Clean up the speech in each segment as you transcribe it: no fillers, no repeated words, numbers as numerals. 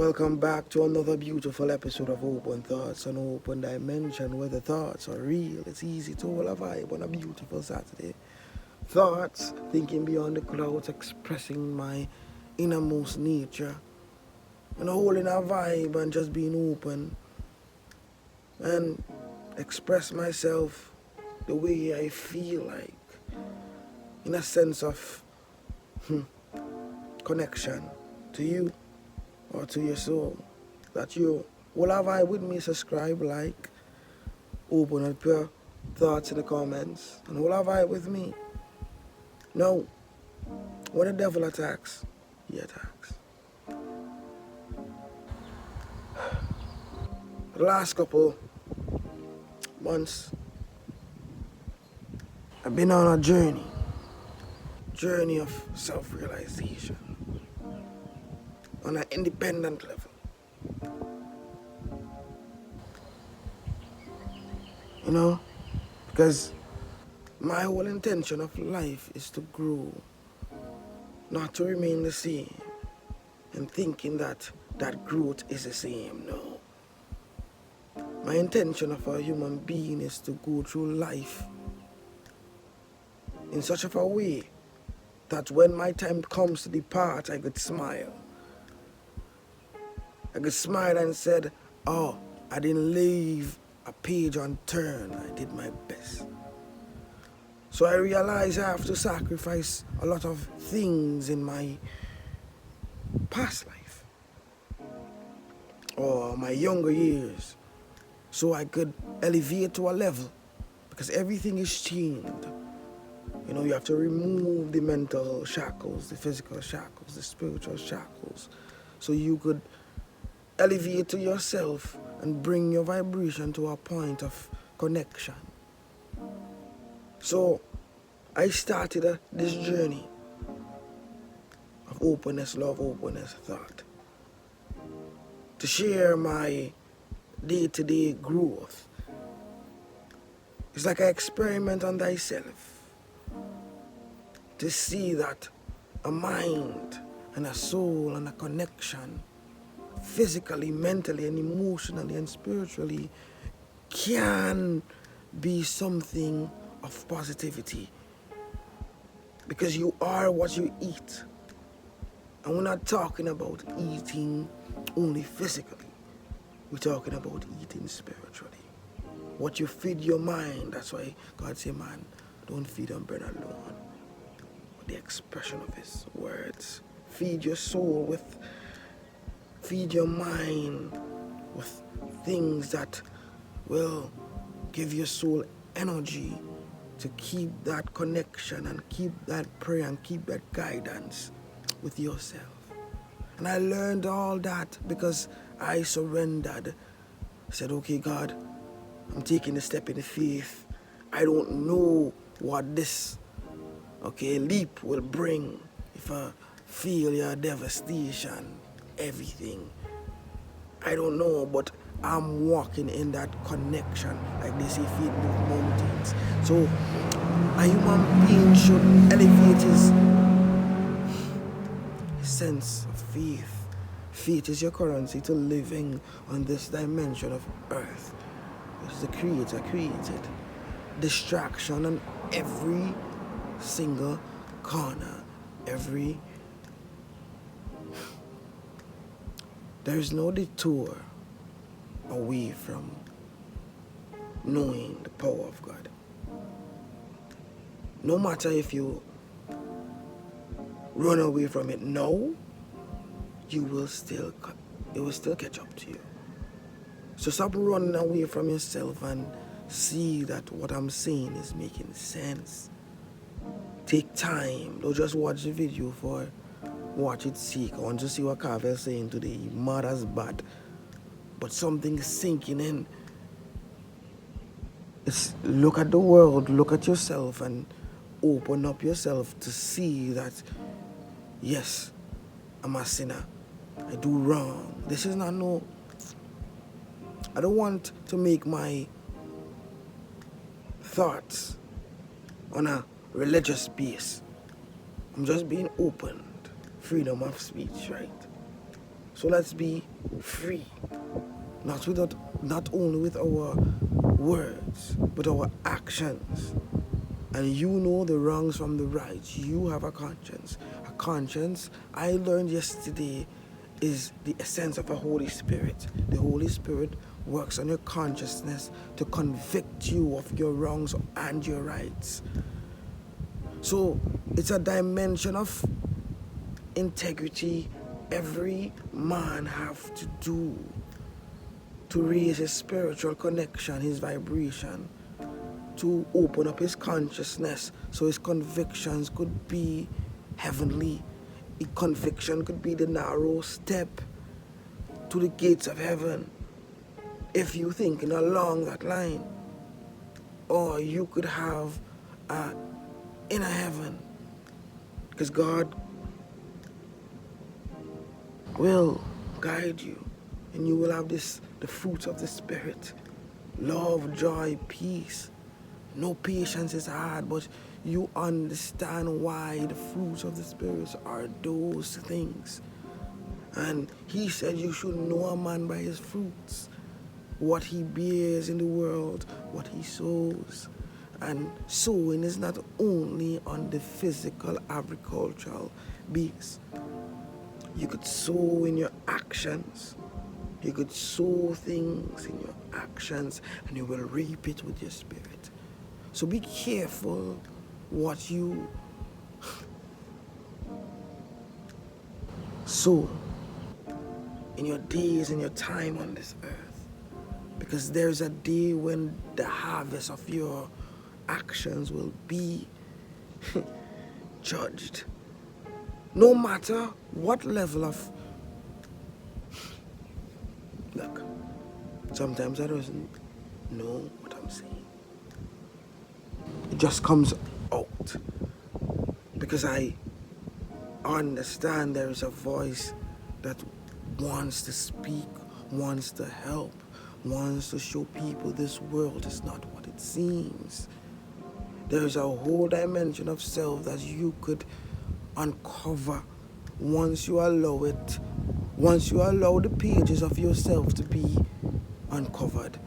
Welcome back to another beautiful episode of Open Thoughts, an open dimension where the thoughts are real. It's easy to hold a vibe on a beautiful Saturday. Thoughts, thinking beyond the clouds, expressing my innermost nature, and holding a vibe and just being open and express myself the way I feel like, in a sense of connection to you or to your soul. That you will have I with me, subscribe, like, open and pure thoughts in the comments, and will have I with me. No, when the devil attacks, he attacks. The last couple months, I've been on a journey of self-realization on an independent level. You know, because my whole intention of life is to grow, not to remain the same and thinking that growth is the same. No. My intention of a human being is to go through life in such of a way that when my time comes to depart, I could smile. I could smile and said, oh, I didn't leave a page unturned. I did my best. So I realized I have to sacrifice a lot of things in my past life or my younger years so I could elevate to a level, because everything is changed. You know, you have to remove the mental shackles, the physical shackles, the spiritual shackles, so you could elevate to yourself and bring your vibration to a point of connection. So I started this journey of openness, love, openness, thought, to share my day-to-day growth. It's like an experiment on thyself, to see that a mind and a soul and a connection, physically, mentally, and emotionally and spiritually, can be something of positivity, because you are what you eat. And we're not talking about eating only physically, we're talking about eating spiritually. What you feed your mind, that's why God say, man, don't feed on bread alone, but the expression of his words. Feed your soul feed your mind with things that will give your soul energy to keep that connection and keep that prayer and keep that guidance with yourself. And I learned all that because I surrendered. I said, okay, God, I'm taking a step in the faith. I don't know what this, leap will bring. If a failure, devastation, everything. I don't know, but I'm walking in that connection. Like they say, faith move mountains. So a human being should elevate his sense of faith. Faith is your currency to living on this dimension of earth, which the Creator created. Distraction on every single corner, there is no detour away from knowing the power of God. No matter if you run away from it now, it will still catch up to you. So stop running away from yourself and see that what I'm saying is making sense. Take time. Don't just watch the video for watch its sake. I want to see what Carvel is saying today. Mad as bad. But something is sinking in. It's look at the world, look at yourself, and open up yourself to see that, yes, I'm a sinner. I do wrong. This is not I don't want to make my thoughts on a religious base. I'm just being open. Freedom of speech, right? So let's be free, not only with our words, but our actions. And you know the wrongs from the rights. You have a conscience. A conscience, I learned yesterday, is the essence of a Holy Spirit. The Holy Spirit works on your consciousness to convict you of your wrongs and your rights. So it's a dimension of integrity every man have to do to raise his spiritual connection, his vibration, to open up his consciousness so his convictions could be heavenly. A conviction could be the narrow step to the gates of heaven, if you're thinking along that line. Or you could have an inner heaven, because God will guide you, and you will have the fruits of the Spirit: love, joy, peace. No, patience is hard, but you understand why the fruits of the Spirit are those things. And he said you should know a man by his fruits, what he bears in the world, what he sows. And sowing is not only on the physical agricultural base. You could sow in your actions. You could sow things in your actions, and you will reap it with your spirit. So be careful what you sow in your days and your time on this earth. Because there's a day when the harvest of your actions will be judged. No matter what level of... Look, sometimes I don't know what I'm saying. It just comes out because I understand there is a voice that wants to speak, wants to help, wants to show people this world is not what it seems. There is a whole dimension of self that you could uncover once you allow it, once you allow the pages of yourself to be uncovered.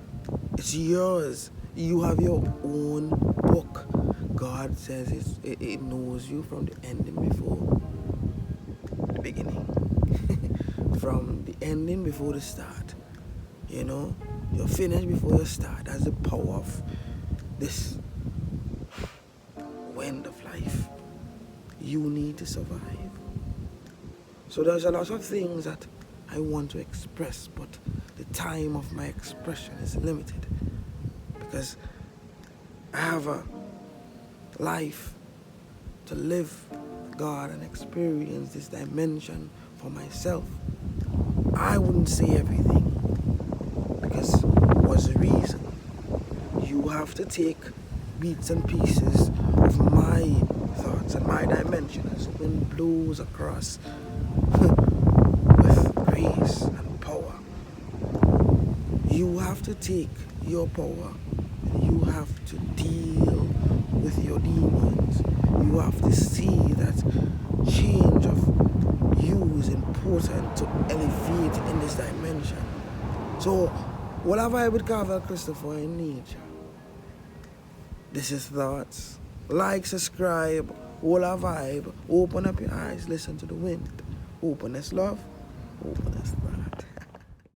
It's yours. You have your own book. God says it knows you from the ending before the beginning. From the ending before the start. You know, you're finished before you start. That's the power of this wind of life. You need to survive. So there's a lot of things that I want to express, but the time of my expression is limited because I have a life to live with God and experience this dimension for myself. I wouldn't say everything because what's the reason? You have to take bits and pieces of my thoughts and my dimension as the wind blows across with grace and power. You have to take your power and you have to deal with your demons. You have to see that change of you is important to elevate in this dimension. So, what have I with Carvel Christopher in nature? This is thoughts. Like, subscribe, hold a vibe, open up your eyes, listen to the wind. Openness love, openness thought.